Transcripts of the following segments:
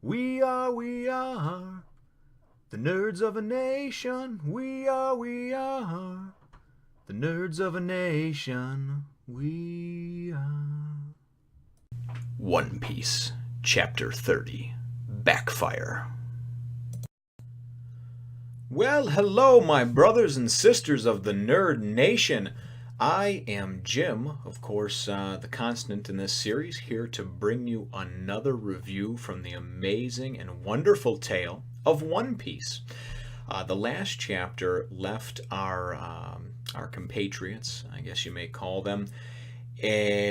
We are the nerds of a nation. We are the nerds of a nation. We are. One Piece, Chapter 30, Backfire. Well, hello, my brothers and sisters of the Nerd Nation. I am Jim, of course, the constant in this series, here to bring you another review from the amazing and wonderful tale of One Piece. The last chapter left our compatriots, I guess you may call them,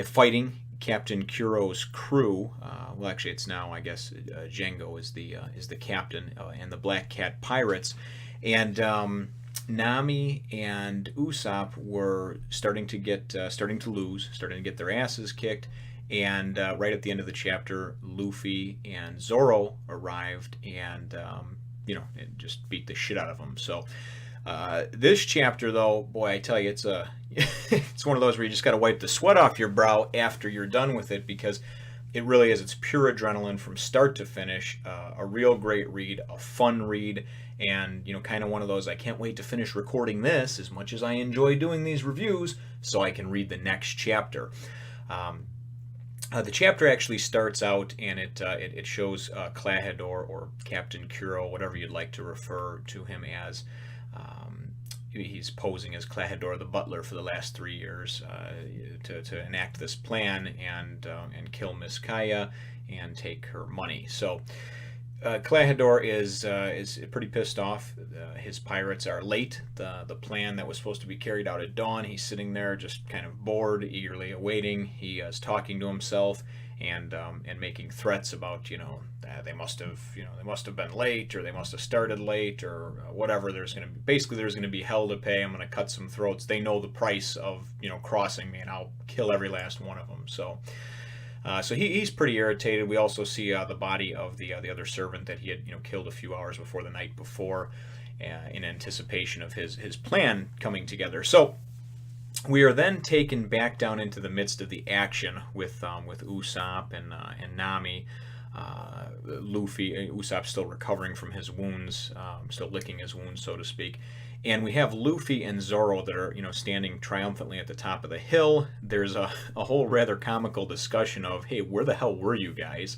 fighting Captain Kuro's crew. Well, actually, it's now, I guess, Django is the captain, and the Black Cat pirates, and Nami and Usopp were starting to get their asses kicked, and right at the end of the chapter, Luffy and Zoro arrived, and it just beat the shit out of them. So this chapter, though, boy, I tell you, it's it's one of those where you just got to wipe the sweat off your brow after you're done with it, because it really is. It's pure adrenaline from start to finish. A real great read, a fun read, and kind of one of those, I can't wait to finish recording this as much as I enjoy doing these reviews so I can read the next chapter. The chapter actually starts out, and it shows Klahadore, or Captain Kuro, whatever you'd like to refer to him as. He's posing as Klahadore the butler for the last 3 years to enact this plan and kill Miss Kaya and take her money. So Klahadore is pretty pissed off. His pirates are late. The plan that was supposed to be carried out at dawn. He's sitting there just kind of bored, eagerly awaiting. He is talking to himself and making threats about they must have been late, or they must have started late, or whatever. There's going to be hell to pay. I'm going to cut some throats. They know the price of crossing me, and I'll kill every last one of them. So he's pretty irritated. We also see the body of the other servant that he had killed a few hours before the night before, in anticipation of his plan coming together. So we are then taken back down into the midst of the action with Usopp and Nami. Luffy, Usopp still recovering from his wounds, still licking his wounds, so to speak. And we have Luffy and Zoro that are, standing triumphantly at the top of the hill. There's a whole rather comical discussion of, hey, where the hell were you guys?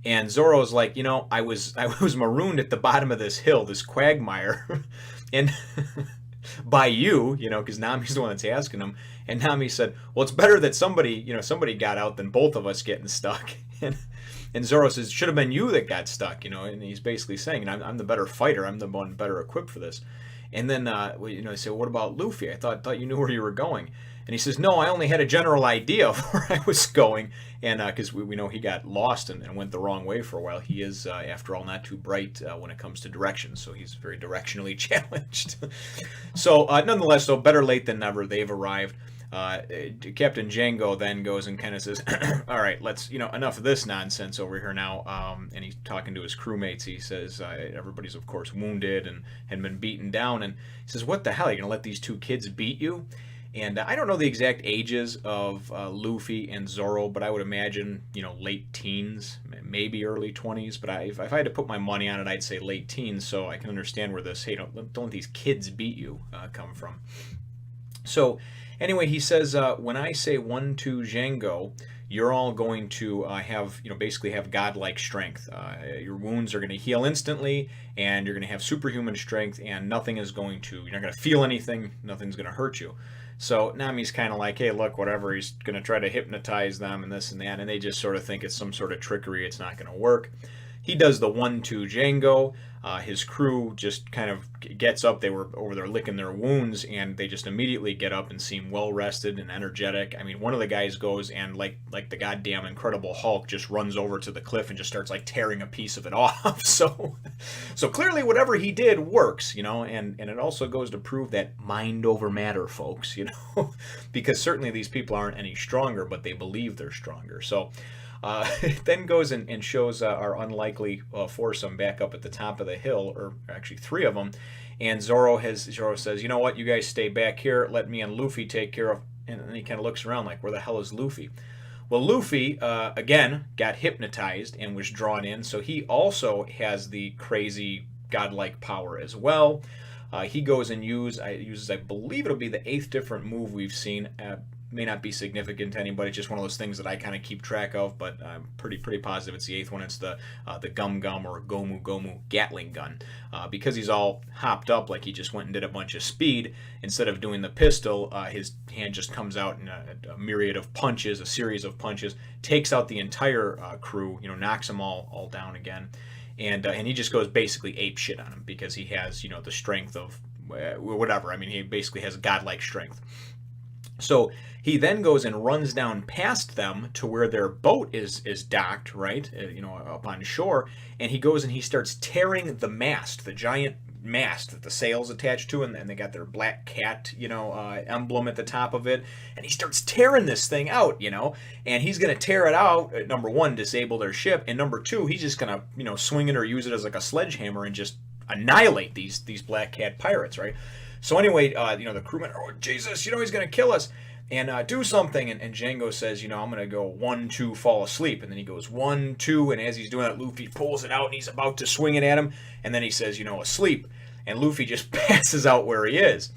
And Zoro's like, I was marooned at the bottom of this hill, this quagmire, and by you, because Nami's the one that's asking him. And Nami said, well, it's better that somebody got out than both of us getting stuck. And Zoro says, should have been you that got stuck, and he's basically saying, I'm the better fighter, I'm the one better equipped for this. And then, they say, what about Luffy? I thought you knew where you were going. And he says, no, I only had a general idea of where I was going. And because we know he got lost and went the wrong way for a while. He is, after all, not too bright when it comes to directions. So he's very directionally challenged. So nonetheless, though, better late than never, they've arrived. Captain Django then goes and kind of says, all right, let's, enough of this nonsense over here now. And he's talking to his crewmates. He says, everybody's, of course, wounded and had been beaten down. And he says, what the hell? Are you going to let these two kids beat you? And I don't know the exact ages of Luffy and Zoro, but I would imagine, late teens, maybe early 20s. But if I had to put my money on it, I'd say late teens. So I can understand where this, hey, don't let these kids beat you come from. So anyway, he says, when I say 1, 2, Django, you're all going to basically have godlike strength. Your wounds are going to heal instantly, and you're going to have superhuman strength, and you're not going to feel anything, nothing's going to hurt you. So Nami's kind of like, hey, look, whatever, he's going to try to hypnotize them and this and that, and they just sort of think it's some sort of trickery, it's not going to work. He does the 1, 2, Django. His crew just kind of gets up. They were over there licking their wounds, and they just immediately get up and seem well rested and energetic. I mean, one of the guys goes and like the goddamn Incredible Hulk just runs over to the cliff and just starts like tearing a piece of it off. So clearly whatever he did works, and it also goes to prove that mind over matter, folks, because certainly these people aren't any stronger, but they believe they're stronger. So it then goes and shows our unlikely foursome back up at the top of the hill, or actually 3 of them. And Zoro says, you know what, you guys stay back here, let me and Luffy take care of. And then he kind of looks around like, where the hell is Luffy? Well, Luffy, again, got hypnotized and was drawn in, so he also has the crazy godlike power as well. He goes and uses, I believe it'll be the 8th different move we've seen. May not be significant to anybody, just one of those things that I kind of keep track of, but I'm pretty positive it's the 8th one. It's the Gum Gum or Gomu Gomu Gatling gun. Because he's all hopped up like he just went and did a bunch of speed, instead of doing the pistol, his hand just comes out in a myriad of punches, a series of punches, takes out the entire crew, knocks them all down again. And he just goes basically ape shit on him because he has, the strength of whatever. I mean, he basically has godlike strength. So he then goes and runs down past them to where their boat is docked, right, up on shore, and he goes and he starts tearing the mast, the giant mast that the sail's attached to, and they got their black cat, emblem at the top of it, and he starts tearing this thing out, and he's going to tear it out, number one, disable their ship, and number two, he's just going to, swing it or use it as like a sledgehammer and just annihilate these black cat pirates, right? So anyway, the crewmen, oh, Jesus, he's going to kill us. And do something. And Django says, I'm going to go 1, 2, fall asleep. And then he goes 1, 2. And as he's doing that, Luffy pulls it out and he's about to swing it at him. And then he says, asleep. And Luffy just passes out where he is.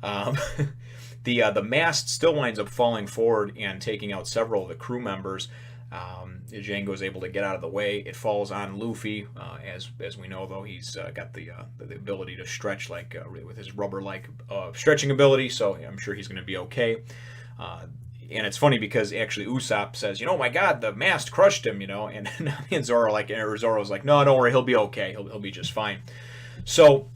The mast still winds up falling forward and taking out several of the crew members. Django is able to get out of the way. It falls on Luffy, as we know, though he's got the ability to stretch like with his rubber-like stretching ability, so I'm sure he's going to be okay. And it's funny because actually Usopp says, my God, the mast crushed him, and Nami and Zoro Zoro's like, no, don't worry, he'll be okay, he'll be just fine. So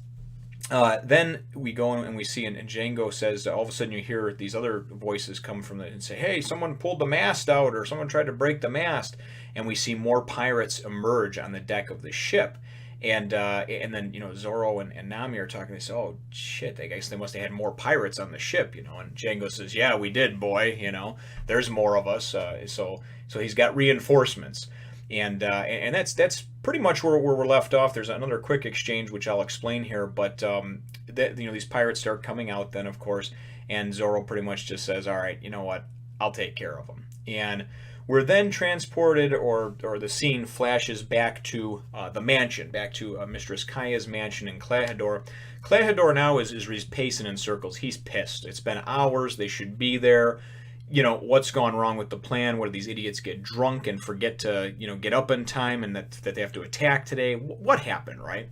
then we go and we see, and Django says, all of a sudden you hear these other voices come from and say, hey, someone pulled the mast out, or someone tried to break the mast, and we see more pirates emerge on the deck of the ship. And then Zoro and Nami are talking. They say, "Oh shit! I guess they must have had more pirates on the ship." And Django says, "Yeah, we did, boy. There's more of us." So he's got reinforcements, and that's pretty much where we're left off. There's another quick exchange which I'll explain here, but these pirates start coming out then, of course, and Zoro pretty much just says, "All right, you know what? I'll take care of them." And we're then transported, or the scene flashes back to the mansion, back to Mistress Kaya's mansion in Klahadore. Klahadore now is pacing in circles. He's pissed. It's been hours. They should be there. What's gone wrong with the plan? What, do these idiots get drunk and forget to, get up in time, and that they have to attack today? What happened, right?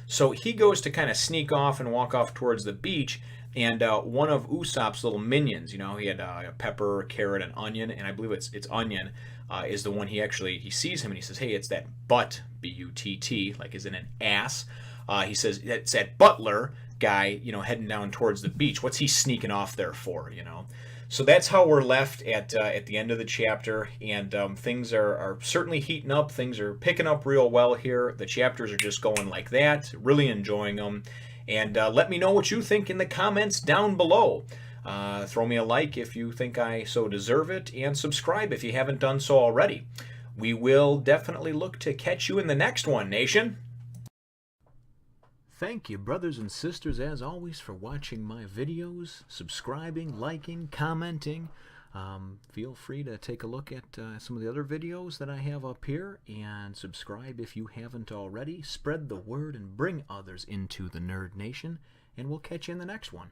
So he goes to kind of sneak off and walk off towards the beach, and one of Usopp's little minions, he had a pepper, carrot, and onion, and I believe it's onion, is the one he sees him and he says, hey, it's that butt, B-U-T-T, like is in an ass. He says, it's that butler guy, heading down towards the beach. What's he sneaking off there for, So that's how we're left at the end of the chapter, and things are certainly heating up. Things are picking up real well here. The chapters are just going like that, really enjoying them. And let me know what you think in the comments down below. Throw me a like if you think I so deserve it, and subscribe if you haven't done so already. We will definitely look to catch you in the next one, nation. Thank you, brothers and sisters, as always, for watching my videos, subscribing, liking, commenting. Feel free to take a look at some of the other videos that I have up here, and subscribe if you haven't already. Spread the word and bring others into the Nerd Nation, and we'll catch you in the next one.